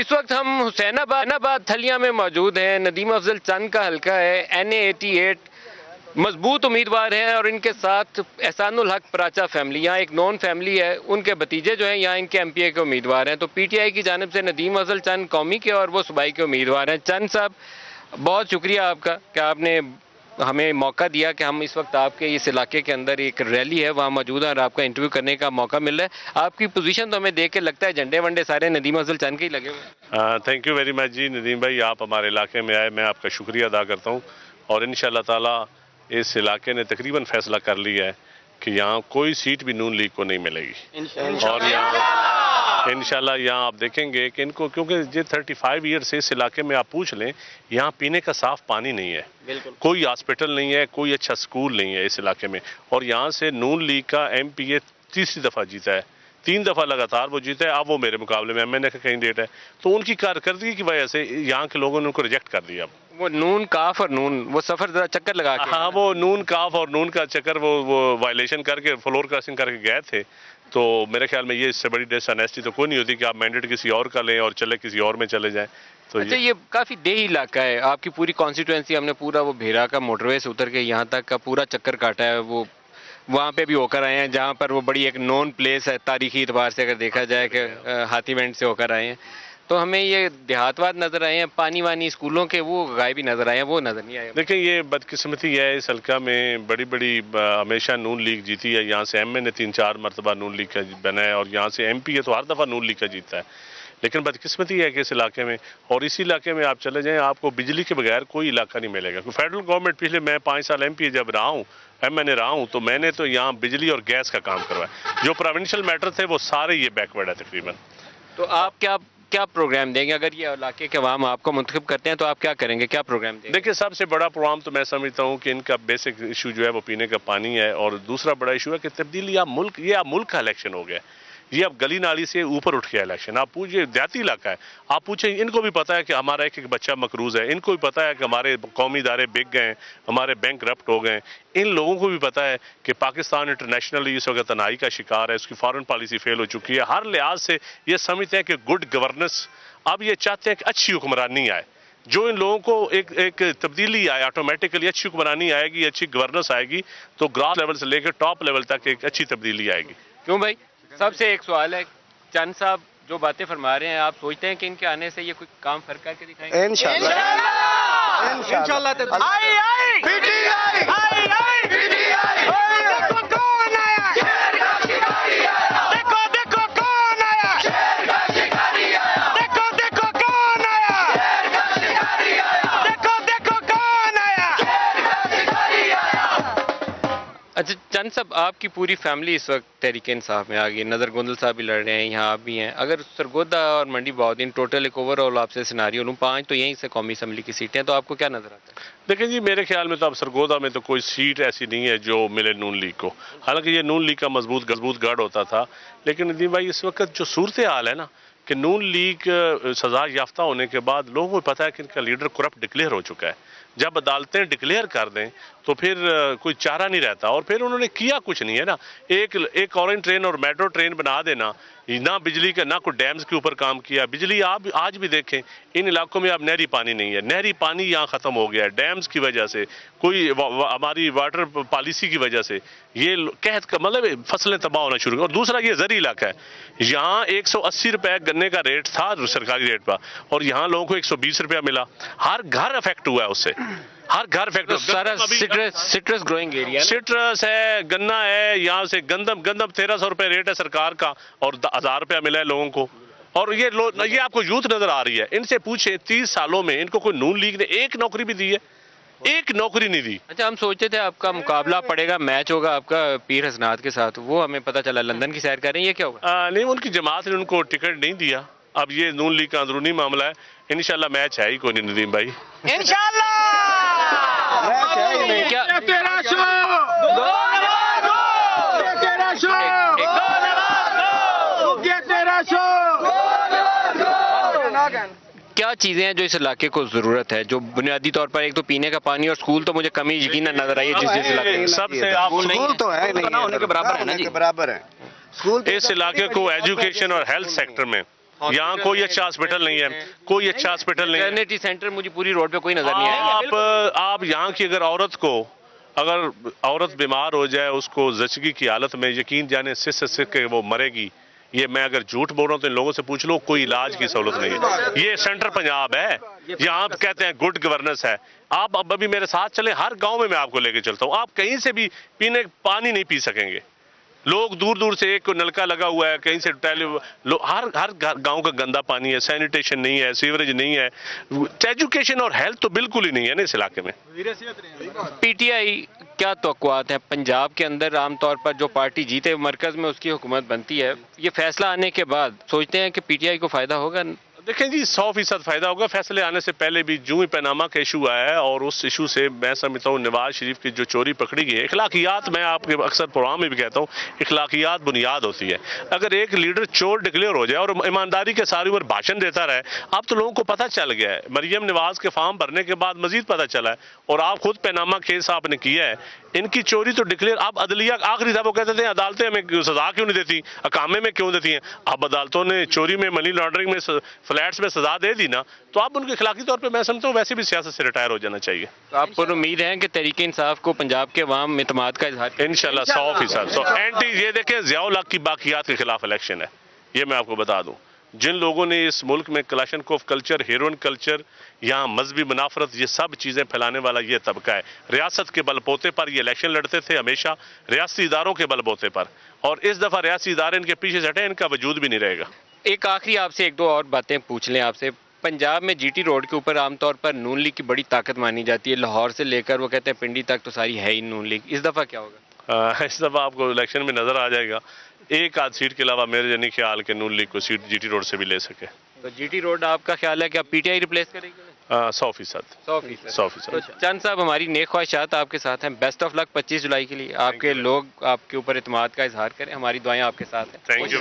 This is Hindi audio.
इस वक्त हम हुसैनाबाद थलिया में मौजूद हैं। नदीम अफजल चंद का हल्का है। NA 88 मजबूत उम्मीदवार हैं और इनके साथ एहसानुल हक पराचा फैमिली, यहाँ एक नॉन फैमिली है, उनके भतीजे जो हैं यहाँ इनके MPA के उम्मीदवार हैं। तो PTI की जानिब से नदीम अफजल चंद कौमी के और वो सूबाई के उम्मीदवार हैं। चंद साहब, बहुत शुक्रिया आपका कि आपने हमें मौका दिया कि हम इस वक्त आपके इस इलाके के अंदर एक रैली है वहाँ मौजूद है और आपका इंटरव्यू करने का मौका मिल रहा है। आपकी पोजीशन तो हमें देख के लगता है झंडे वंडे सारे नदीम अफजल चंद के ही लगे हुए हैं। थैंक यू वेरी मच जी नदीम भाई, आप हमारे इलाके में आए, मैं आपका शुक्रिया अदा करता हूँ। और इंशाल्लाह ताला इस इलाके ने तकरीबन फैसला कर लिया है कि यहाँ कोई सीट भी नून लीग को नहीं मिलेगी। और यहाँ इंशाल्लाह यहाँ आप देखेंगे कि इनको, क्योंकि ये 35 ईयर से इस इलाके में आप पूछ लें, यहाँ पीने का साफ पानी नहीं है, कोई हॉस्पिटल नहीं है, कोई अच्छा स्कूल नहीं है इस इलाके में। और यहाँ से नून लीग का MPA तीसरी दफ़ा जीता है, 3 दफ़ा लगातार वो जीता है। अब वो मेरे मुकाबले में MNA का कैंडिडेट है, तो उनकी कारकर्दगी की वजह से यहाँ के लोगों ने उनको रिजेक्ट कर दिया। वो नून काफ और नून वो सफर जरा चक्कर लगा के, हाँ, वो नून काफ और नून का चक्कर वो वायलेशन करके फ्लोर क्रॉसिंग करके गए थे। तो मेरे ख्याल में ये इससे बड़ी डिसऑनेस्टी तो कोई नहीं होती कि आप मैंडेट किसी और का लें और चले किसी और में चले जाएं। तो अच्छा, ये काफी देही इलाका है, आपकी पूरी कॉन्स्टिट्यूएंसी, हमने पूरा वो भेरा का मोटरवे से उतर के यहाँ तक का पूरा चक्कर काटा है। वो वहाँ पे भी होकर आए हैं जहाँ पर वो बड़ी एक नॉन प्लेस है तारीखी एतबार से, अगर देखा जाए कि हाथीवेंड से होकर आए हैं। तो हमें ये देहातवाद नजर आए हैं, पानी वानी स्कूलों के वो गायब ही नजर आए हैं, वो नजर नहीं आए। देखिए, ये बदकिस्मती है, इस हल्का में बड़ी बड़ी हमेशा नून लीग जीती है। यहाँ से MNA 3-4 मरतबा नून लीग का बना है और यहाँ से MP तो हर दफ़ा नून लीग का जीता है। लेकिन बदकिस्मती है कि इस इलाके में, और इसी इलाके में आप चले जाएं, आपको बिजली के बगैर कोई इलाका नहीं मिलेगा। फेडरल गवर्नमेंट, पिछले मैं 5 साल MP जब रहा हूँ, MNA रहा हूँ, तो मैंने तो यहाँ बिजली और गैस का काम करवाया। जो प्रोविंशियल मैटर थे वो सारे ये बैकवर्ड है तकरीबन। तो आप क्या प्रोग्राम देंगे अगर ये इलाके के अवाम आपको मुंतखब करते हैं? तो आप क्या करेंगे, क्या प्रोग्राम देंगे? देखिए, सबसे बड़ा प्रोग्राम तो मैं समझता हूँ कि इनका बेसिक इशू जो है वो पीने का पानी है। और दूसरा बड़ा इशू है कि तब्दीली, आप मुल्क का इलेक्शन हो गया, ये अब गली नाली से ऊपर उठ गया इलेक्शन। आप पूछिए, देहाती इलाका है, आप पूछें, इनको भी पता है कि हमारा एक बच्चा मकरूज है, इनको भी पता है कि हमारे कौमी इदारे बिक गए, हमारे बैंक करप्ट हो गए। इन लोगों को भी पता है कि पाकिस्तान इंटरनेशनली इस वक्त तनाई का शिकार है, उसकी फॉरेन पॉलिसी फेल हो चुकी है। हर लिहाज से ये समझते हैं कि गुड गवर्नेंस, अब ये चाहते हैं कि अच्छी हुक्मरानी आए, जो इन लोगों को एक तब्दीली आए, ऑटोमेटिकली अच्छी हुक्मरानी आएगी, अच्छी गवर्नेंस आएगी, तो ग्रास लेवल से लेकर टॉप लेवल तक एक अच्छी तब्दीली आएगी। क्यों भाई? सबसे एक सवाल है, चंद साहब जो बातें फरमा रहे हैं, आप सोचते हैं कि इनके आने से ये कोई काम फर्क करके दिखाएंगे? इंशाल्लाह। अच्छा चंद साहब, आपकी पूरी फैमिली इस वक्त तहरीक इंसाफ में आ गई, नज़र गोंदल साहब भी लड़ रहे हैं, यहाँ आप भी हैं। अगर सरगोदा और मंडी बहाउद्दीन टोटल एक ओवरऑल आपसे सिनारियो लूँ, 5 तो यहीं से कौमी असम्बली की सीटें, तो आपको क्या नजर आता है? देखिए जी, मेरे ख्याल में तो अब सरगोदा में तो कोई सीट ऐसी नहीं है जो मिले नून लीग को। हालांकि ये नून लीग का मजबूत गढ़ होता था, लेकिन नदीम भाई इस वक्त जो सूरत हाल है ना, कि नून लीग सजा याफ्ता होने के बाद लोगों को पता है कि इनका लीडर करप्ट डिक्लेयर हो चुका है। जब अदालतें डिक्लेयर कर दें तो फिर कोई चारा नहीं रहता। और फिर उन्होंने किया कुछ नहीं है ना, एक ऑरेंज ट्रेन और मेट्रो ट्रेन बना देना, ना बिजली का, ना कोई डैम्स के ऊपर काम किया। बिजली आप आज भी देखें, इन इलाकों में अब नहरी पानी नहीं है, नहरी पानी यहाँ ख़त्म हो गया है डैम्स की वजह से, कोई हमारी वाटर पॉलिसी की वजह से। ये कहत का मतलब फसलें तबाह होना शुरू। और दूसरा, ये ज़री इलाका है, यहाँ 180 रुपये गन्ने का रेट था सरकारी रेट पर, और यहाँ लोगों को 120 रुपया मिला। हर घर अफेक्ट हुआ है उससे, हर घर फैक्ट्री। सारा सिट्रस ग्रोइंग एरिया, सिट्रस है, गन्ना है, यहाँ से गंदम 1300 रुपए रेट है सरकार का, और 1000 रुपया मिला है लोगों को। और ये आपको यूथ नजर आ रही है, इनसे पूछे 30 सालों में इनको कोई नून लीग ने एक नौकरी भी दी है? एक नौकरी नहीं दी। अच्छा, हम सोचते थे आपका मुकाबला पड़ेगा, मैच होगा आपका पीर हसनात के साथ, वो हमें पता चला लंदन की सैर कर रहे हैं, ये क्या होगा? नहीं, उनकी जमात ने उनको टिकट नहीं दिया। अब ये नून लीग का अंदरूनी मामला है, इंशाल्लाह मैच है ही कोई नहीं नदीम भाई, इंशाल्लाह। क्या चीजें हैं जो इस इलाके को जरूरत है, जो बुनियादी तौर पर? एक तो पीने का पानी और स्कूल तो मुझे कमी यकीनन नजर आई है जिस इलाके में। सबसे स्कूल तो है नहीं, होने के बराबर है ना जी, बराबर है स्कूल। इस इलाके को एजुकेशन और हेल्थ सेक्टर में यहाँ कोई अच्छा हॉस्पिटल नहीं है, कोई अच्छा हॉस्पिटल नहीं है। मैटरनिटी सेंटर मुझे पूरी रोड पे कोई नजर नहीं आया। आप यहाँ की अगर औरत बीमार हो जाए, उसको जचगी की हालत में यकीन जाने सिर के वो मरेगी, ये मैं अगर झूठ बोल रहा हूँ तो इन लोगों से पूछ लो, कोई इलाज की सहूलत नहीं है। ये सेंटर पंजाब है, यहाँ आप कहते हैं गुड गवर्नेंस है। आप अब अभी मेरे साथ चले, हर गांव में मैं आपको लेके चलता हूँ, आप कहीं से भी पीने पानी नहीं पी सकेंगे। लोग दूर दूर से, एक नलका लगा हुआ है कहीं से हर गांव का गंदा पानी है, सैनिटेशन नहीं है, सीवरेज नहीं है, एजुकेशन और हेल्थ तो बिल्कुल ही नहीं है ना इस इलाके में। पीटीआई क्या तवक्कुआत है पंजाब के अंदर? आमतौर पर जो पार्टी जीते मरकज में उसकी हुकूमत बनती है, ये फैसला आने के बाद सोचते हैं कि पीटीआई को फायदा होगा? देखें जी, 100% फायदा होगा। फैसले आने से पहले भी जो ही पैनामा का इशू आया है और उस इशू से मैं समझता हूँ नवाज शरीफ की जो चोरी पकड़ी गई है, इखलाकियात, मैं आपके अक्सर प्रोग्राम में भी कहता हूँ, इखलाकियात बुनियाद होती है। अगर एक लीडर चोर डिक्लेयर हो जाए और ईमानदारी के सारी उम्र भाषण देता रहे, अब तो लोगों को पता चल गया है, मरियम नवाज के फॉर्म भरने के बाद मजीद पता चला है, और आप खुद पैनामा केस आपने किया है, इनकी चोरी तो डिक्लेयर। अब अदलिया आखिरी था वो कहते थे अदालतें हमें सजा क्यों नहीं देती, अकामे में क्यों देती हैं? अब अदालतों ने चोरी में, मनी लॉन्ड्रिंग में, फ्लैट्स में सजा दे दी ना, तो अब उनके खिलाफी तौर पे मैं समझता हूँ वैसे भी सियासत से रिटायर हो जाना चाहिए। तो आप पर उम्मीद है कि तहरीक इंसाफ को पंजाब के अवाम इत्मीनान का इजहार इंशाल्लाह 100%। एंटी, ये देखें, ज़ियाउल हक की बाकियात के खिलाफ इलेक्शन है, ये मैं आपको बता दूं। जिन लोगों ने इस मुल्क में कलाशनकोफ कल्चर, हेरोइन कल्चर, यहाँ मजहबी मुनाफरत, ये सब चीज़ें फैलाने वाला ये तबका है। रियासत के बलबोते पर ये इलेक्शन लड़ते थे हमेशा, रियासती इदारों के बलबोते पर, और इस दफ़ा रियासती इदारे इनके पीछे से हटे, इनका वजूद भी नहीं रहेगा। एक आखिरी आपसे एक दो और बातें पूछ लें आपसे। पंजाब में जीटी रोड के ऊपर आमतौर पर नून लीग की बड़ी ताकत मानी जाती है, लाहौर से लेकर वो कहते हैं पिंडी तक तो सारी है ही नून लीग। इस दफ़ा क्या होगा? इस दफ़ा आपको इलेक्शन में नज़र आ जाएगा, एक आध सीट के अलावा मेरे नहीं ख्याल के नून लीग को सीट जीटी रोड से भी ले सके। तो जीटी रोड आपका ख्याल है कि आप पीटीआई रिप्लेस करेंगे? 100%। 100%। तो 100%। चंद साहब, हमारी नेक ख्वाहिशात आपके साथ हैं। बेस्ट ऑफ लक 25 जुलाई के लिए। आपके लोग आपके ऊपर इत्मीनान का इजहार करें, हमारी दुआएं आपके साथ हैं। Thank you.